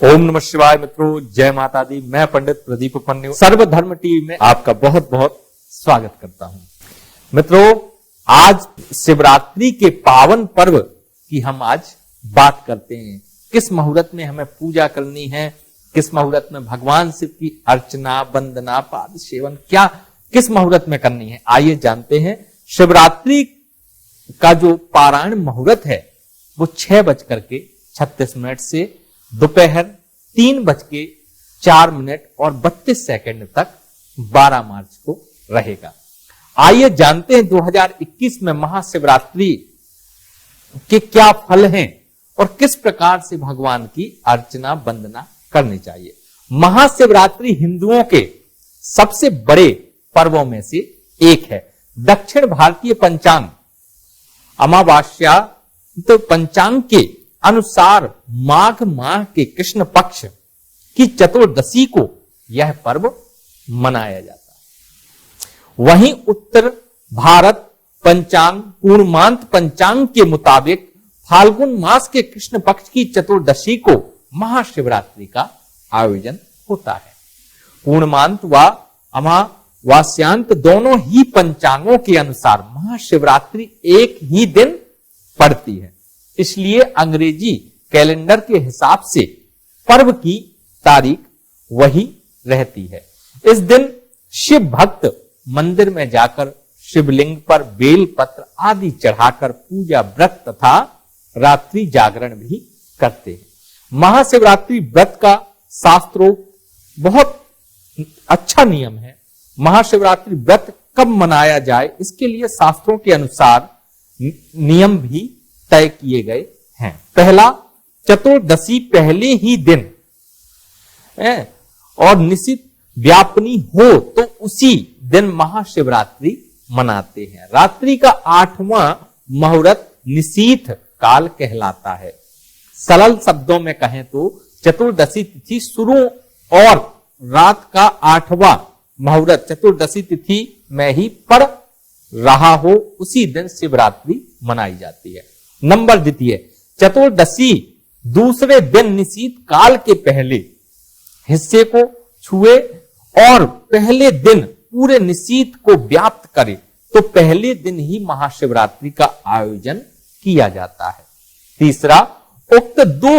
ओम नमः शिवाय मित्रों, जय माता दी। मैं पंडित प्रदीप पन्नू सर्वधर्म टीवी में आपका बहुत बहुत स्वागत करता हूं। मित्रों, आज शिवरात्रि के पावन पर्व की हम आज बात करते हैं। किस मुहूर्त में हमें पूजा करनी है, किस मुहूर्त में भगवान शिव की अर्चना, वंदना, पाद सेवन क्या किस मुहूर्त में करनी है, आइए जानते हैं। शिवरात्रि का जो पारायण मुहूर्त है वो 6:36 से दोपहर 3:04 और 32 सेकंड तक 12 मार्च को रहेगा। आइए जानते हैं 2021 में महाशिवरात्रि के क्या फल हैं और किस प्रकार से भगवान की अर्चना वंदना करनी चाहिए। महाशिवरात्रि हिंदुओं के सबसे बड़े पर्वों में से एक है। दक्षिण भारतीय पंचांग अमावास्या तो पंचांग के अनुसार माघ माह के कृष्ण पक्ष की चतुर्दशी को यह पर्व मनाया जाता है। वहीं उत्तर भारत पंचांग पूर्णांत पंचांग के मुताबिक फाल्गुन मास के कृष्ण पक्ष की चतुर्दशी को महाशिवरात्रि का आयोजन होता है। पूर्णांत व अमावास्यांत दोनों ही पंचांगों के अनुसार महाशिवरात्रि एक ही दिन पड़ती है, इसलिए अंग्रेजी कैलेंडर के हिसाब से पर्व की तारीख वही रहती है। इस दिन शिव भक्त मंदिर में जाकर शिवलिंग पर बेल पत्र आदि चढ़ाकर पूजा व्रत तथा रात्रि जागरण भी करते हैं। महाशिवरात्रि व्रत का शास्त्रों बहुत अच्छा नियम है। महाशिवरात्रि व्रत कब मनाया जाए, इसके लिए शास्त्रों के अनुसार नियम भी तय किए गए हैं। पहला, चतुर्दशी पहले ही दिन और निश्चित व्यापनी हो तो उसी दिन महाशिवरात्रि मनाते हैं। रात्रि का 8वां मुहूर्त निशीथ काल कहलाता है। सरल शब्दों में कहें तो चतुर्दशी तिथि शुरू और रात का 8वां मुहूर्त चतुर्दशी तिथि में ही पड़ रहा हो, उसी दिन शिवरात्रि मनाई जाती है। नंबर द्वितीय, चतुर्दशी दूसरे दिन निशीथ काल के पहले हिस्से को छुए और पहले दिन पूरे निशीथ को व्याप्त करे तो पहले दिन ही महाशिवरात्रि का आयोजन किया जाता है। तीसरा, उक्त दो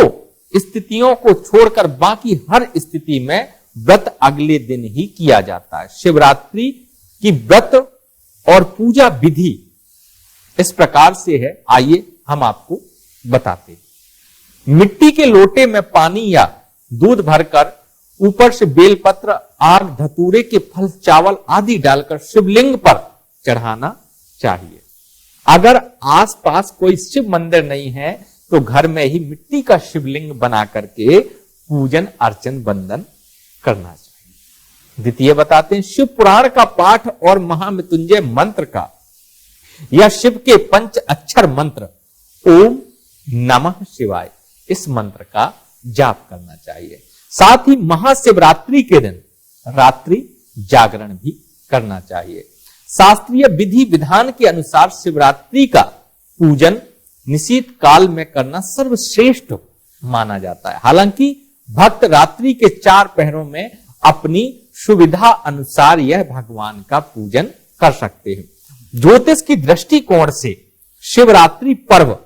स्थितियों को छोड़कर बाकी हर स्थिति में व्रत अगले दिन ही किया जाता है। शिवरात्रि की व्रत और पूजा विधि इस प्रकार से है, आइए हम आपको बताते हैं। मिट्टी के लोटे में पानी या दूध भरकर ऊपर से बेलपत्र, आग, धतूरे के फल, चावल आदि डालकर शिवलिंग पर चढ़ाना चाहिए। अगर आसपास कोई शिव मंदिर नहीं है तो घर में ही मिट्टी का शिवलिंग बना करके पूजन अर्चन वंदन करना चाहिए। द्वितीय बताते हैं, शिव पुराण का पाठ और महामृत्युंजय मंत्र का या शिव के पंच अक्षर मंत्र ओम नमः शिवाय, इस मंत्र का जाप करना चाहिए। साथ ही महाशिवरात्रि के दिन रात्रि जागरण भी करना चाहिए। शास्त्रीय विधि विधान के अनुसार शिवरात्रि का पूजन निशीथ काल में करना सर्वश्रेष्ठ माना जाता है। हालांकि भक्त रात्रि के 4 पहरों में अपनी सुविधा अनुसार यह भगवान का पूजन कर सकते हैं। ज्योतिष की दृष्टिकोण से शिवरात्रि पर्व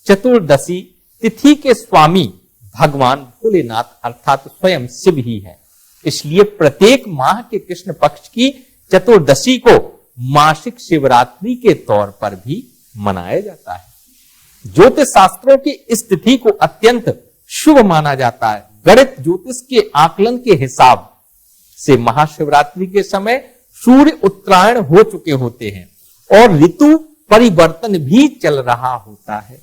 चतुर्दशी तिथि के स्वामी भगवान भोलेनाथ अर्थात स्वयं शिव ही है, इसलिए प्रत्येक माह के कृष्ण पक्ष की चतुर्दशी को मासिक शिवरात्रि के तौर पर भी मनाया जाता है। ज्योतिष शास्त्रों की इस तिथि को अत्यंत शुभ माना जाता है। गणित ज्योतिष के आकलन के हिसाब से महाशिवरात्रि के समय सूर्य उत्तरायण हो चुके होते हैं और ऋतु परिवर्तन भी चल रहा होता है।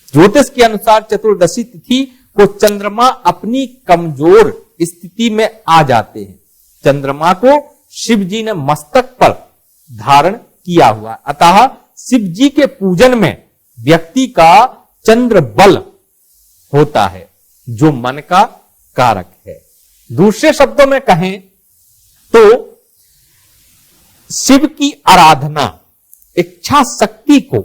ज्योतिष के अनुसार चतुर्दशी तिथि को चंद्रमा अपनी कमजोर स्थिति में आ जाते हैं। चंद्रमा को शिव जी ने मस्तक पर धारण किया हुआ, अतः शिव जी के पूजन में व्यक्ति का चंद्र बल होता है जो मन का कारक है। दूसरे शब्दों में कहें तो शिव की आराधना इच्छा शक्ति को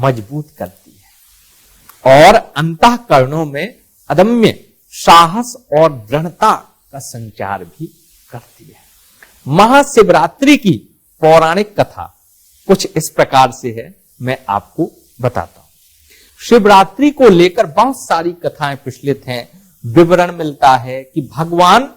मजबूत करती है और अंतःकरणों में अदम्य साहस और दृढ़ता का संचार भी करती है। महाशिवरात्रि की पौराणिक कथा कुछ इस प्रकार से है, मैं आपको बताता हूं। शिवरात्रि को लेकर बहुत सारी कथाएं प्रचलित हैं। विवरण मिलता है कि भगवान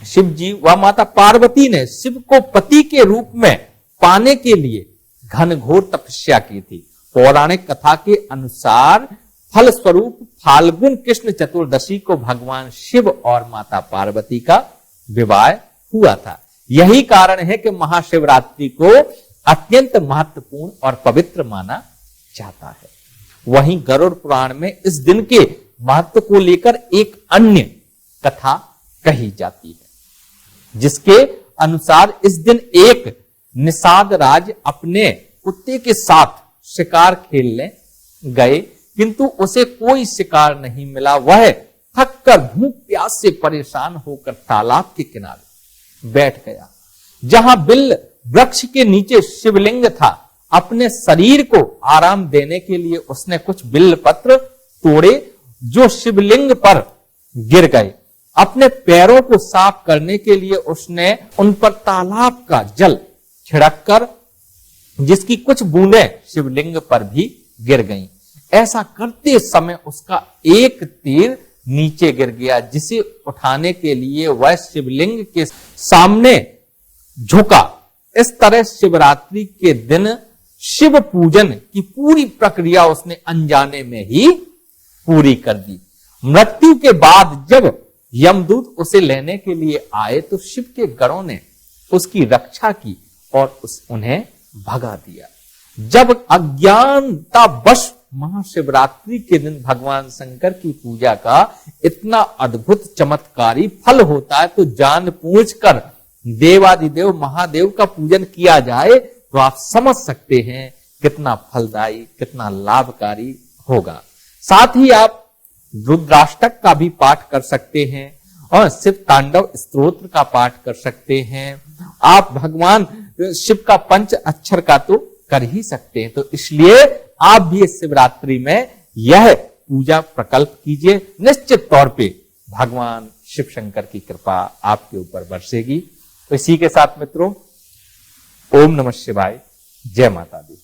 शिव जी व माता पार्वती ने शिव को पति के रूप में पाने के लिए घनघोर तपस्या की थी। पौराणिक कथा के अनुसार फलस्वरूप फाल्गुन कृष्ण चतुर्दशी को भगवान शिव और माता पार्वती का विवाह हुआ था। यही कारण है कि महाशिवरात्रि को अत्यंत महत्वपूर्ण और पवित्र माना जाता है। वहीं गरुड़ पुराण में इस दिन के महत्व को लेकर एक अन्य कथा कही जाती है, जिसके अनुसार इस दिन एक निषाद राज अपने कुत्ते के साथ शिकार खेलने गए, किंतु उसे कोई शिकार नहीं मिला। वह थककर भूख प्यास से परेशान होकर तालाब के किनारे बैठ गया, जहां बिल्व वृक्ष के नीचे शिवलिंग था। अपने शरीर को आराम देने के लिए उसने कुछ बिल्व पत्र तोड़े जो शिवलिंग पर गिर गए। अपने पैरों को साफ करने के लिए उसने उन पर तालाब का जल छिड़ककर, जिसकी कुछ बूंदें शिवलिंग पर भी गिर गईं। ऐसा करते समय उसका एक तीर नीचे गिर गया, जिसे उठाने के लिए वह शिवलिंग के सामने झुका। इस तरह शिवरात्रि के दिन शिव पूजन की पूरी प्रक्रिया उसने अनजाने में ही पूरी कर दी। मृत्यु के बाद जब यमदूत उसे लेने के लिए आए तो शिव के गणों ने उसकी रक्षा की और उन्हें भगा दिया। जब अज्ञानतावश महाशिवरात्रि के दिन भगवान शंकर की पूजा का इतना अद्भुत चमत्कारी फल होता है, तो जान पूछकर देवादिदेव महादेव का पूजन किया जाए तो आप समझ सकते हैं कितना फलदायी, कितना लाभकारी होगा। साथ ही आप रुद्राष्टक का भी पाठ कर सकते हैं और शिव तांडव स्तोत्र का पाठ कर सकते हैं। आप भगवान शिव का पंच अक्षर का तो कर ही सकते हैं। तो इसलिए आप भी इस शिवरात्रि में यह पूजा प्रकल्प कीजिए। निश्चित तौर पे भगवान शिव शंकर की कृपा आपके ऊपर बरसेगी। तो इसी के साथ मित्रों, ओम नमः शिवाय, जय माता दी।